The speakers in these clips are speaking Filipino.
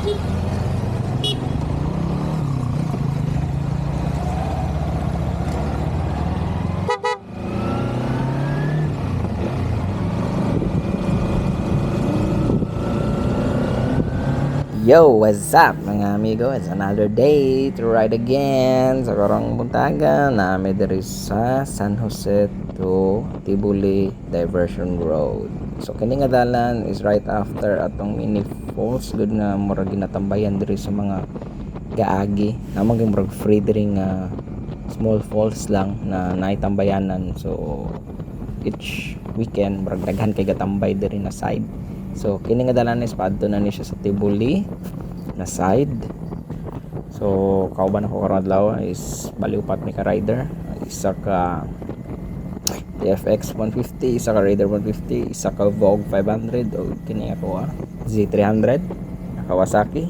Yo, what's up mga amigo? It's another day to ride again sa karong buntaga namin diri sa San Jose to Tibuli Diversion Road. So kini nga dalan is right after atong mini falls, good nga murag ginatambayan diri sa mga gaagi. Namang murag free diri nga small falls lang na naitambayanan. So each weekend murag daghan kay gatambay diri na side. So kini nga dalan is paadto na ni siya sa Tibuli na side. So kauban ako karon adlaw is baliupat mi ka rider, isa ka TFX 150, isa ka Raider 150, isa ka Vogue 500 o kini ako Z300 na Kawasaki.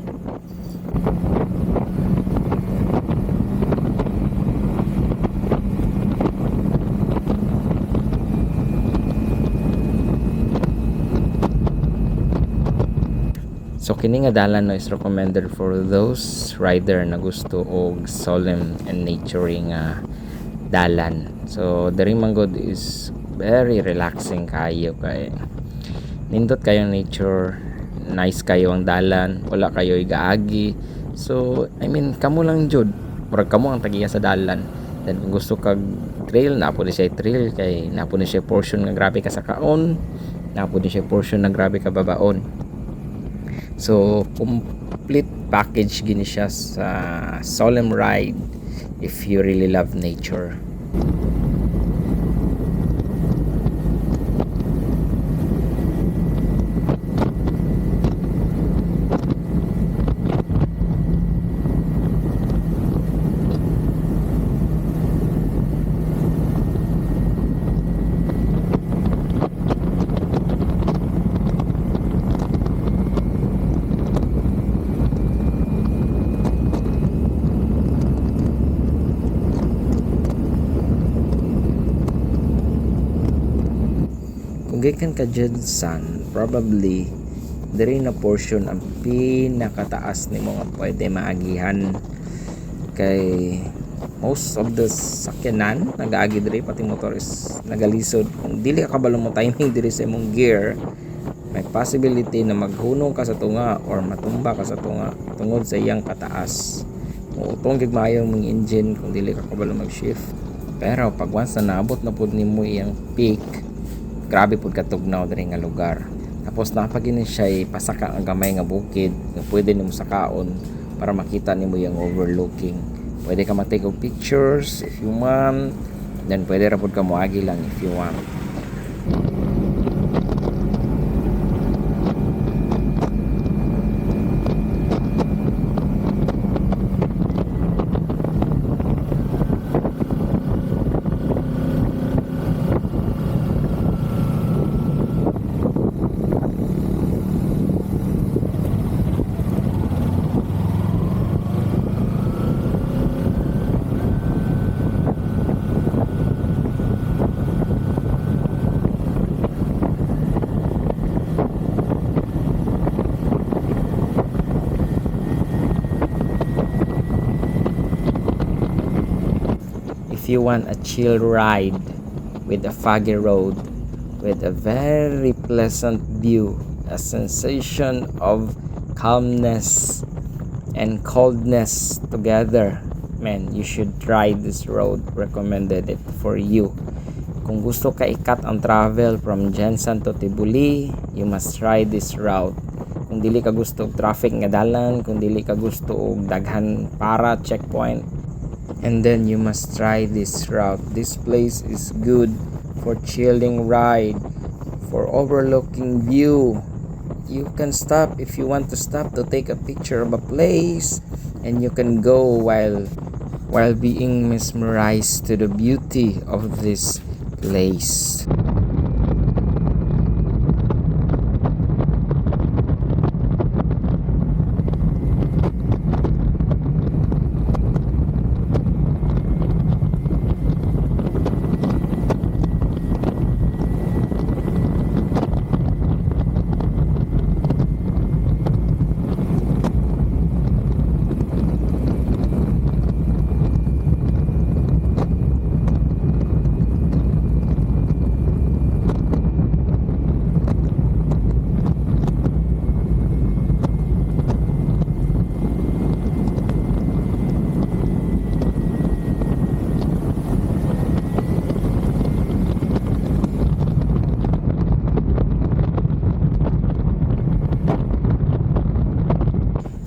So kini nga dalan no is recommended for those rider na gusto og solemn and naturing dalan. So diri man god is very relaxing kayo kay nindot kayo nature, nice kayo ang dalan, wala kayo igaagi. So I mean kamo lang jud, murag kamo ang tagiya sa dalan. Then kung gusto kag trail, napo ni siya trail kay napo ni siya portion nga grabe ka sa kaon, napo ni siya portion na grabe ka babaon. So complete package gini siya sa solemn ride if you really love nature. Gikan ka Jedsan, probably diri na portion ang pinakataas nimo nga pwede maagihan kay most of the sakyanan nagaagi diri, pati motor is nagalisod. Kung dili ka kabalo mo timing diri sa imong gear, may possibility na maghunong ka sa tunga or matumba ka sa tunga tungod sa iyang kataas. Utong gid maayo mong engine kung dili ka kabalo mag-shift. Pero pag once na naabot na pud nimo iyang peak, grabe pud katugnaw diri nga lugar. Tapos napagini siya pasaka ang gamay nga bukid nga pwede nimo sakaon para makita nimo yung overlooking. Pwede ka mag-take of pictures if you want, then pwede ra pud ka moagi lang if you want. If you want a chill ride with a foggy road, with a very pleasant view, a sensation of calmness and coldness together, man, you should try this road. Recommended it for you. Kung gusto ka ikat ang travel from Jensen to Tibuli, you must try this route. Kung dili ka gusto og traffic nga dalan, kung dili ka gusto og daghan para checkpoint, and then you must try this route. This place is good for chilling ride, for overlooking view. You can stop if you want to stop to take a picture of a place, and you can go while being mesmerized to the beauty of this place.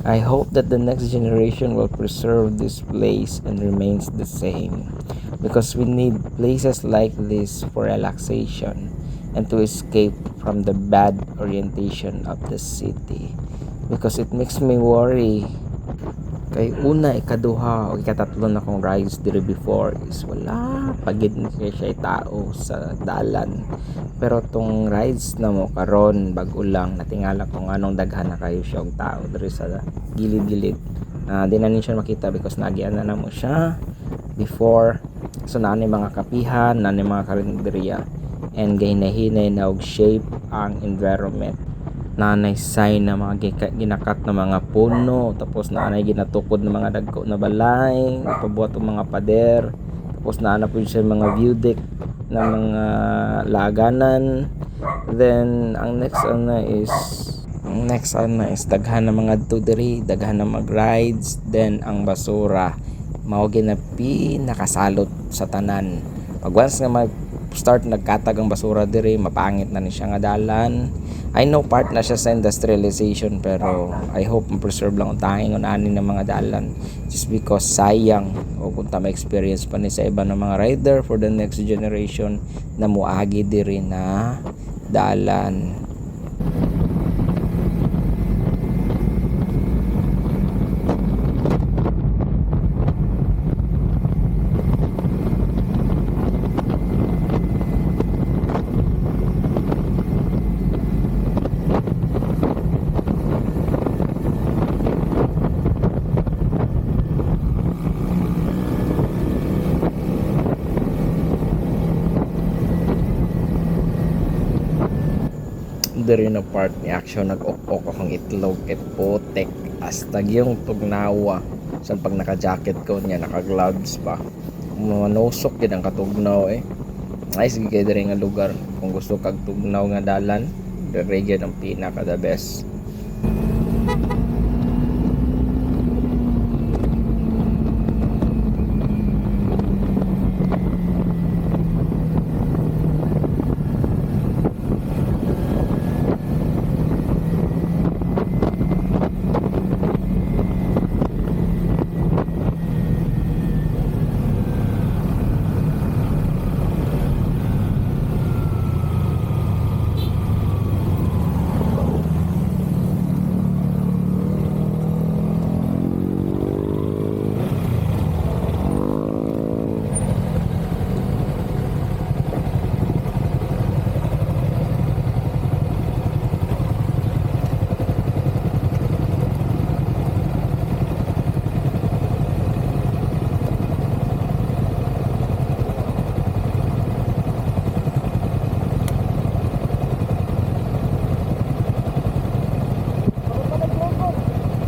I hope that the next generation will preserve this place and remains the same, because we need places like this for relaxation and to escape from the bad orientation of the city, because it makes me worry. Kay una, ikaduha o ikatatlo na kong rides diri before is wala pagid ni siya tao sa dalan, pero tong rides na mo karon bag-o lang, natingala ko anong daghan na kayo siya og tao diri sa gilid-gilid. Di na siya makita because nagian na mo siya before. So na mga kapihan, na mga karinderya, and gahinahinay na og shape ang environment. Nanay sign na mga ginakat na mga puno, tapos nanay ginatukod na mga dagko na balay, ipabuhat ang mga pader, tapos naana po siya mga view deck na mga laganan. Then ang next is daghan na mga tudiri, daghan na mag rides. Then ang basura mao ginapi nakasalot sa tanan. Pag once nga start nagkatag ang basura diri, mapangit na ni siya nga dalan. I know part na siya sa industrialization, pero I hope ma-preserve lang ang tanging ani ng mga dalan, just because sayang o kung ta ma-experience pa ni sa iba ng mga rider for the next generation na muagi diri na dalan. Diri na part ni action nag-ok akong itlog at potek hasta yung tugnawa sa pag naka-jacket ko niya, naka-gloves pa, manusok gid ang katugnaw nice gid diri nga lugar kung gusto kag tugnaw nga dalan. Diri gyud ang pinaka the best.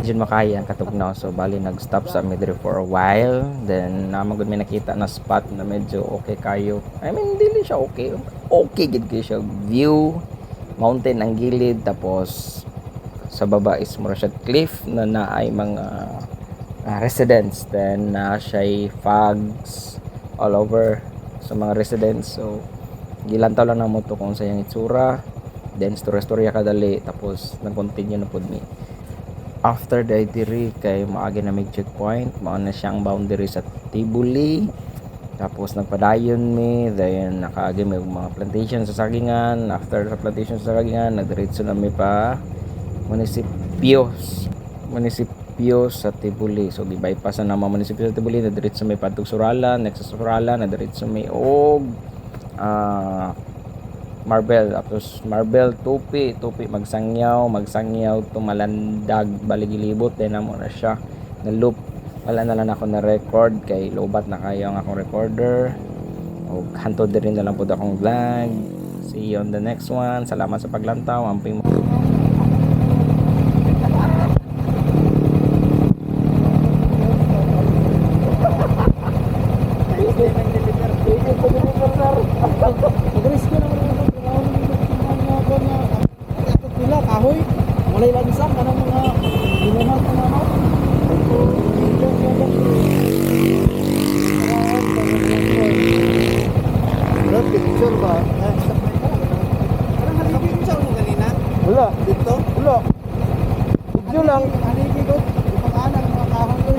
Diyan makaya ang katugnaw, so bali nag-stop sa Midri for a while. Then naman gud may nakita na spot na medyo okay kayo. I mean dili siya okay gid kayo siya. View mountain ang gilid, tapos sa baba is mura siya cliff na naay mga residents. Then siya fogs all over sa mga residents, so gilantaw lang na mo to kung sayang itsura. Then storya kadali, tapos nag-continue na pud mi after the diri kay maagi na may checkpoint, mao na siyang boundary sa Tibuli. Tapos nagpadayon mi, then nakaagi may mga plantation sa Sagingan. After sa plantation sa Sagingan, nagdiretso na mi pa munisipyo sa Tibuli. So gi-bypass na mga munisipyo sa Tibuli, nagdiretso may padtog Suralan. Next sa Suralan nagdiretso may og Marbel, tapos Marbel tupi magsangyaw to Malandag baligilibot. Then amo na siya na loop. Wala na lang ako na record kay lobat na kayo ang akong recorder, o hantod din na lang po akong vlog. See you on the next one. Salamat sa paglantaw. Amping mo. Kahoy, mulai lansang kanang mga ginuman ng ano. Picture ba? Parang halipin siya mo kanina. Wala. Dito? Wala. Video lang. Haligi ko. Ipag-anak mga kahoy ko.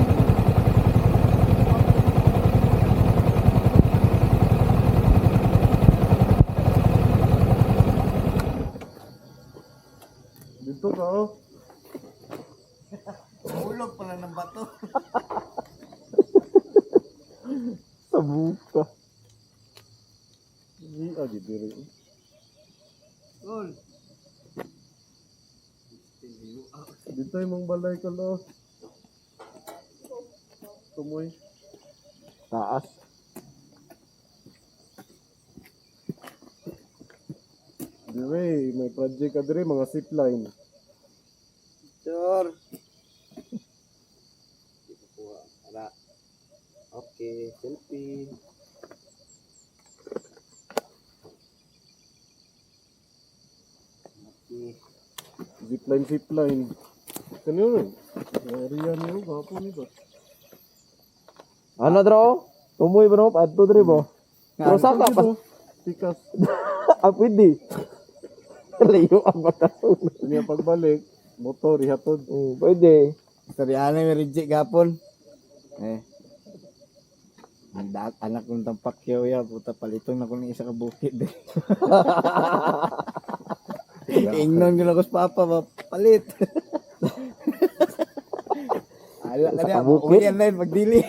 Dito ka oh. Ulog pala ng bato. Sa buka. Hindi, di diri. Gol. Dito yung balay ko lo. Tumoy. Taas. Dire, may project ka dire, mga zipline. Sure. Para. Okay, selfie. Okay. Zipline. Kanino rin? Area niyo, gapo ni ba? Ano bro? Tumoy bro, adto dre bro. Pero saka pa. Tikas. Pwede. Layo ang bata. Niya pagbalik, motor, ihatod. Pwede. Istoryahan may reject gapon. Anak kong tampakyaw ya, puta palitong na ko ng isa ka bukid. Ingnon ko na ko sa papa, palit. Ala ka niya, bukid? uyan na yun, magdili.